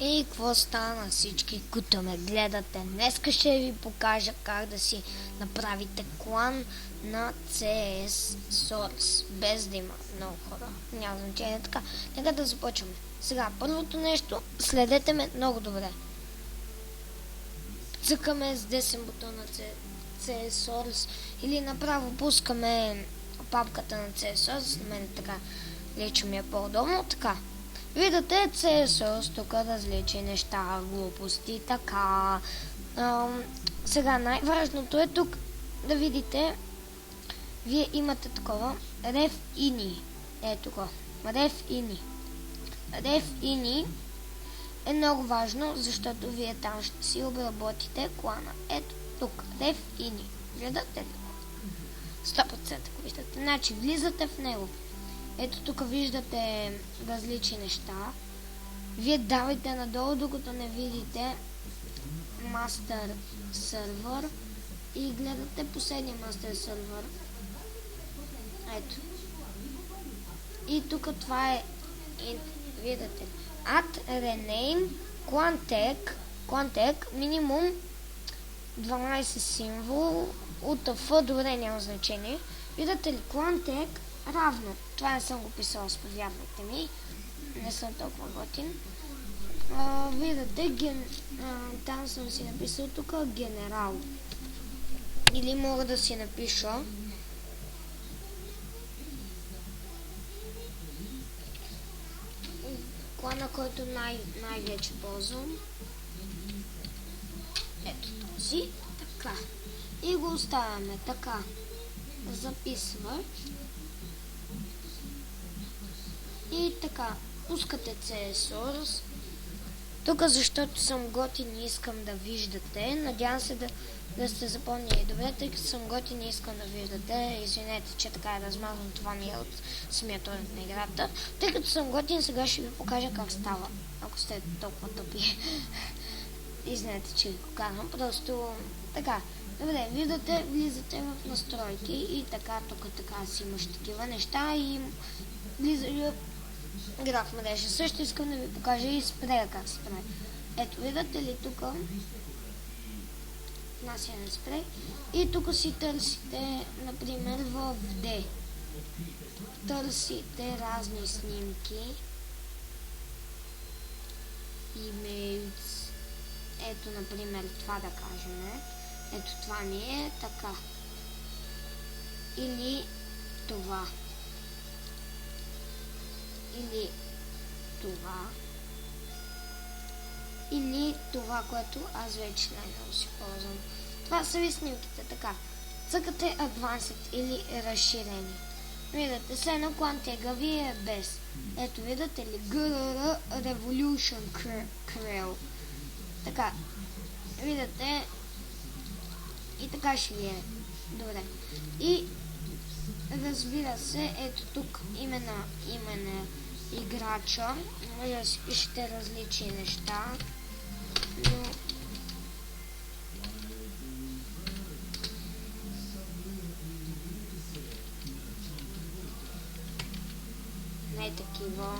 И какво стана на всички, които ме гледате? Днеска ще ви покажа как да си направите клан на CS Source, без да има много хора. Няма значение така. Нека да започваме. Сега, първото нещо, следете ме много добре. Цъкаме с десен бутон на CS Source или направо пускаме папката на CS Source. На мен така лично ми е по-удобно. Така. Виждате CSS, тук различни неща, глупости, така. Сега най-важното е тук да видите, вие имате такова ref.ini. Ето го, ref.ini. Ref.ini е много важно, защото вие там ще си обработите клана. Ето тук, ref.ini. Виждате ли го? 100% ако виждате. Значи влизате в него. Ето тук виждате различни неща. Вие давайте надолу, докато не видите Master Server и гледате последния Master Server. Ето. И тук това е, виждате, Add Rename Quantec минимум 12 символ от F до R няма значение. Виждате ли, Quantec равно. Това не съм го писала, повярвайте ми. Не съм толкова готин. Виждате, там съм си написал тук генерал. Или мога да си напиша клана, който най-вече ползвам. Ето този. Така. И го оставяме така. Записва. И така, пускате CS Source. Тук, защото съм готин и искам да виждате, надявам се да сте запомнили добре, тъй като съм готин и искам да виждате. Извинете, че така е размазано, това ми е от самия торент на играта. Тъй като съм готин, сега ще ви покажа как става, ако сте толкова тъпи. И знаете, че ви го казвам, просто така. Добре, виждате, влизате в настройки и така, тук така си имаш такива неща и влиза граф мрежа. Също искам да ви покажа и спрея как се прави. Ето, видите ли тук внасяне спрей и тук си търсите, например, в D. Търсите разни снимки. Имейлс. Ето, например, това да кажем. Ето, това ми е така. Или това. Или това. Или това, което аз вече най-много си ползвам. Това са ви снимките, така. Цъкате Advanced или разширени. Видите, след на Quantega ви е без. Ето, видите ли, GRR Revolution Creel. Така, видите, и така ще ви е. Добре. И разбира се, ето тук име на играча. Може да си пишете различни неща. Но не такива.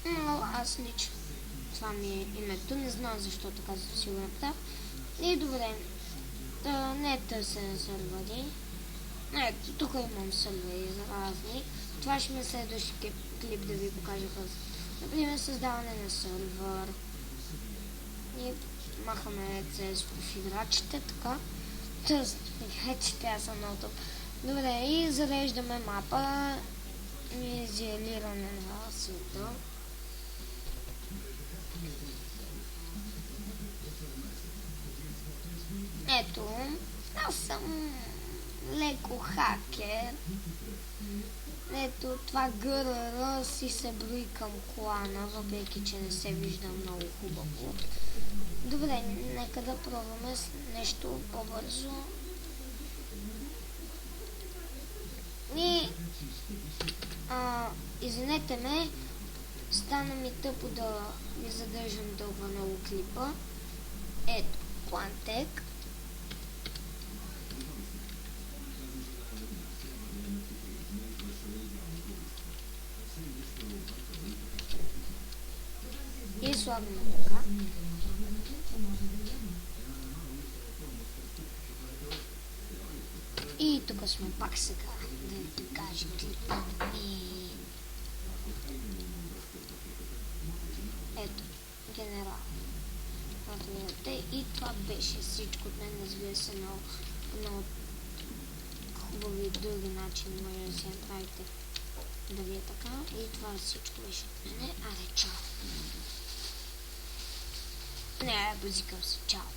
Но аз лично това ми е името, не знам защо така си го направя. И добре, не е търсене сървъри. Ето, тук имам сървъри разни. Това ще ми е следващи клип да ви покажа как. Например, създаване на сървър. И махаме CS профиграчите, така. Играчите, аз съм много топ. Добре, и зареждаме мапа. Изолиране на света. Ето, аз съм леко хакер. Ето, това ГРР си се брои към клана, въпреки че не се вижда много хубаво. Добре, нека да пробваме с нещо по-бързо. И извинете ме, стана ми тъпо да ви задържам толкова много клипа. Ето, Quantec. слагаме така. И тук сме пак сега, да ти кажа клипа. И ето, генерал. И това беше всичко от мен, разбира се, много хубави други начини може да си направите да ви е така. И това всичко беше от мене. Аре, чао! Не, базикам се, чао!